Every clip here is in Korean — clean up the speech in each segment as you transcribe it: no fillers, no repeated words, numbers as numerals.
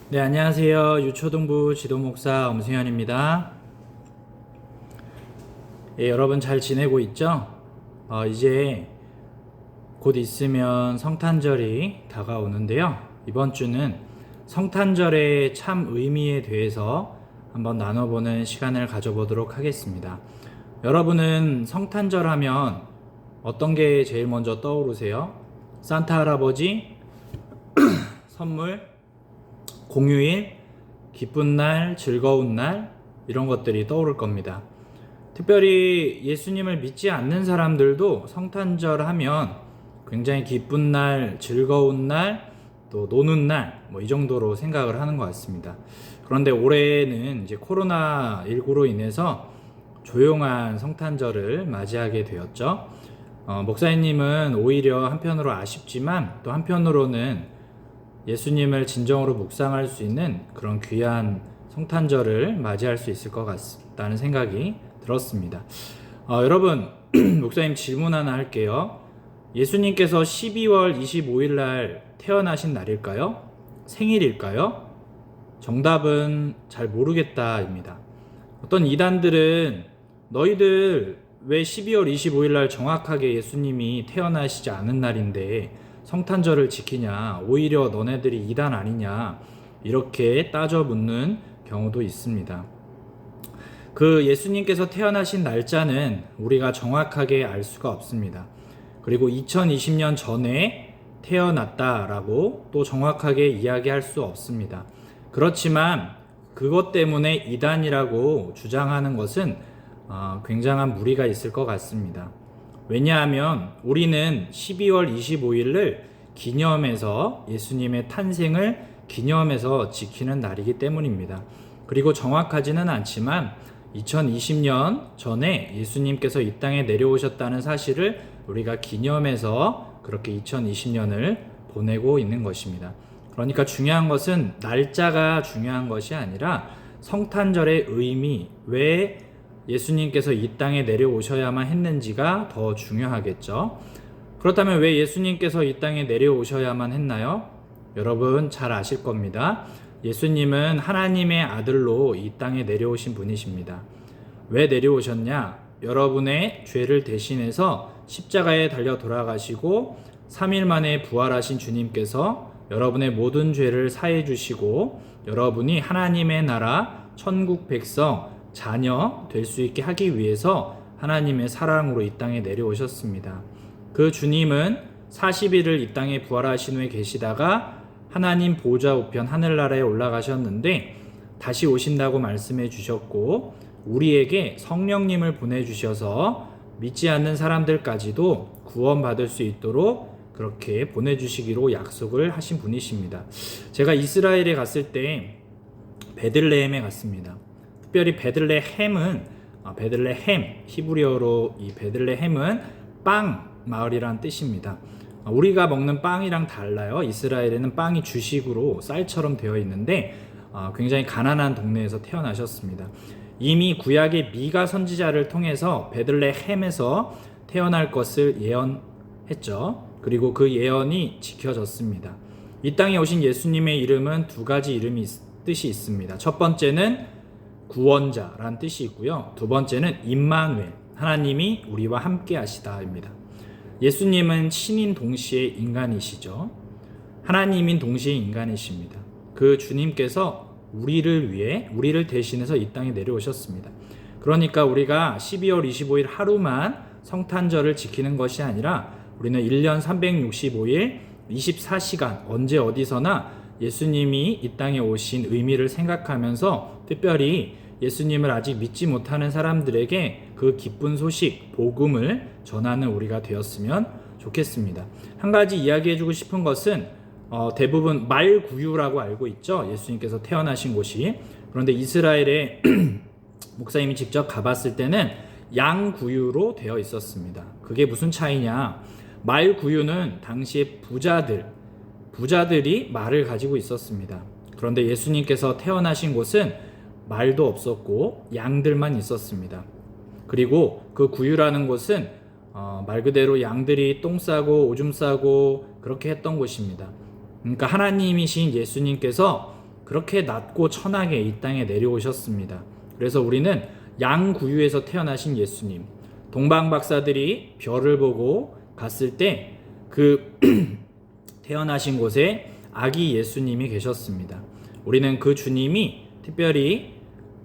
네, 안녕하세요. 유초등부 지도목사 엄승현입니다. 여러분 잘 지내고 있죠? 이제 곧 있으면 성탄절이 다가오는데요. 이번 주는 성탄절의 참 의미에 대해서 한번 나눠보는 시간을 가져보도록 하겠습니다. 여러분은 성탄절 하면 어떤 게 제일 먼저 떠오르세요? 산타 할아버지, 선물, 공휴일, 기쁜 날, 즐거운 날, 이런 것들이 떠오를 겁니다. 특별히 예수님을 믿지 않는 사람들도 성탄절 하면 굉장히 기쁜 날, 즐거운 날, 또 노는 날, 이 정도로 생각을 하는 것 같습니다. 그런데 올해는 이제 코로나19로 인해서 조용한 성탄절을 맞이하게 되었죠. 목사님은 오히려 한편으로 아쉽지만 또 한편으로는 예수님을 진정으로 묵상할 수 있는 그런 귀한 성탄절을 맞이할 수 있을 것 같다는 생각이 들었습니다. 여러분, 목사님 질문 하나 할게요. 예수님께서 12월 25일 날 태어나신 날일까요? 생일일까요? 정답은 잘 모르겠다입니다. 어떤 이단들은 너희들 왜 12월 25일 날 정확하게 예수님이 태어나시지 않은 날인데 성탄절을 지키냐, 오히려 너네들이 이단 아니냐, 이렇게 따져 묻는 경우도 있습니다. 그 예수님께서 태어나신 날짜는 우리가 정확하게 알 수가 없습니다. 그리고 2020년 전에 태어났다라고 또 정확하게 이야기할 수 없습니다. 그렇지만 그것 때문에 이단이라고 주장하는 것은 굉장한 무리가 있을 것 같습니다. 왜냐하면 우리는 12월 25일을 기념해서 예수님의 탄생을 기념해서 지키는 날이기 때문입니다. 그리고 정확하지는 않지만 2020년 전에 예수님께서 이 땅에 내려오셨다는 사실을 우리가 기념해서 그렇게 2020년을 보내고 있는 것입니다. 그러니까 중요한 것은 날짜가 중요한 것이 아니라 성탄절의 의미, 왜 예수님께서 이 땅에 내려오셔야만 했는지가 더 중요하겠죠. 그렇다면 왜 예수님께서 이 땅에 내려오셔야만 했나요? 여러분 잘 아실 겁니다. 예수님은 하나님의 아들로 이 땅에 내려오신 분이십니다. 왜 내려오셨냐? 여러분의 죄를 대신해서 십자가에 달려 돌아가시고 3일 만에 부활하신 주님께서 여러분의 모든 죄를 사해 주시고 여러분이 하나님의 나라 천국 백성 자녀 될 수 있게 하기 위해서 하나님의 사랑으로 이 땅에 내려오셨습니다. 그 주님은 40일을 이 땅에 부활하신 후에 계시다가 하나님 보좌 우편 하늘나라에 올라가셨는데 다시 오신다고 말씀해 주셨고 우리에게 성령님을 보내주셔서 믿지 않는 사람들까지도 구원받을 수 있도록 그렇게 보내주시기로 약속을 하신 분이십니다. 제가 이스라엘에 갔을 때 베들레헴에 갔습니다. 특별히 베들레헴, 히브리어로 이 베들레헴은 빵 마을이란 뜻입니다. 우리가 먹는 빵이랑 달라요. 이스라엘에는 빵이 주식으로 쌀처럼 되어 있는데 굉장히 가난한 동네에서 태어나셨습니다. 이미 구약의 미가 선지자를 통해서 베들레헴에서 태어날 것을 예언했죠. 그리고 그 예언이 지켜졌습니다. 이 땅에 오신 예수님의 이름은 두 가지 뜻이 있습니다. 첫 번째는 구원자란 뜻이 있고요. 두 번째는 임마누엘, 하나님이 우리와 함께 하시다입니다. 예수님은 신인 동시에 인간이시죠. 하나님인 동시에 인간이십니다. 그 주님께서 우리를 대신해서 이 땅에 내려오셨습니다. 그러니까 우리가 12월 25일 하루만 성탄절을 지키는 것이 아니라 우리는 1년 365일 24시간 언제 어디서나 예수님이 이 땅에 오신 의미를 생각하면서 특별히 예수님을 아직 믿지 못하는 사람들에게 그 기쁜 소식, 복음을 전하는 우리가 되었으면 좋겠습니다. 한 가지 이야기해주고 싶은 것은 대부분 말구유라고 알고 있죠. 예수님께서 태어나신 곳이. 그런데 이스라엘에 목사님이 직접 가봤을 때는 양구유로 되어 있었습니다. 그게 무슨 차이냐? 말구유는 당시에 부자들이 말을 가지고 있었습니다. 그런데 예수님께서 태어나신 곳은 말도 없었고 양들만 있었습니다. 그리고 그 구유라는 곳은 말 그대로 양들이 똥 싸고 오줌 싸고 그렇게 했던 곳입니다. 그러니까 하나님이신 예수님께서 그렇게 낮고 천하게 이 땅에 내려오셨습니다. 그래서 우리는 양구유에서 태어나신 예수님, 동방 박사들이 별을 보고 갔을 때 그 태어나신 곳에 아기 예수님이 계셨습니다. 우리는 그 주님이 특별히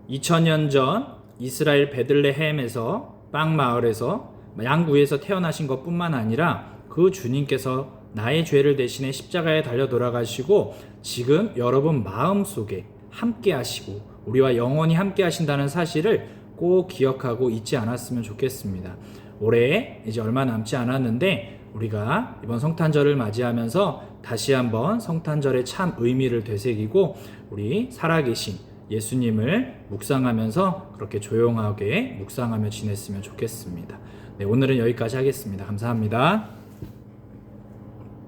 2000년 전 이스라엘 베들레헴에서 빵 마을에서 양구에서 태어나신 것뿐만 아니라 그 주님께서 나의 죄를 대신해 십자가에 달려 돌아가시고 지금 여러분 마음속에 함께 하시고 우리와 영원히 함께 하신다는 사실을 꼭 기억하고 잊지 않았으면 좋겠습니다. 올해 이제 얼마 남지 않았는데 우리가 이번 성탄절을 맞이하면서 다시 한번 성탄절의 참 의미를 되새기고 우리 살아계신 예수님을 묵상하면서 그렇게 조용하게 묵상하며 지냈으면 좋겠습니다. 네, 오늘은 여기까지 하겠습니다. 감사합니다.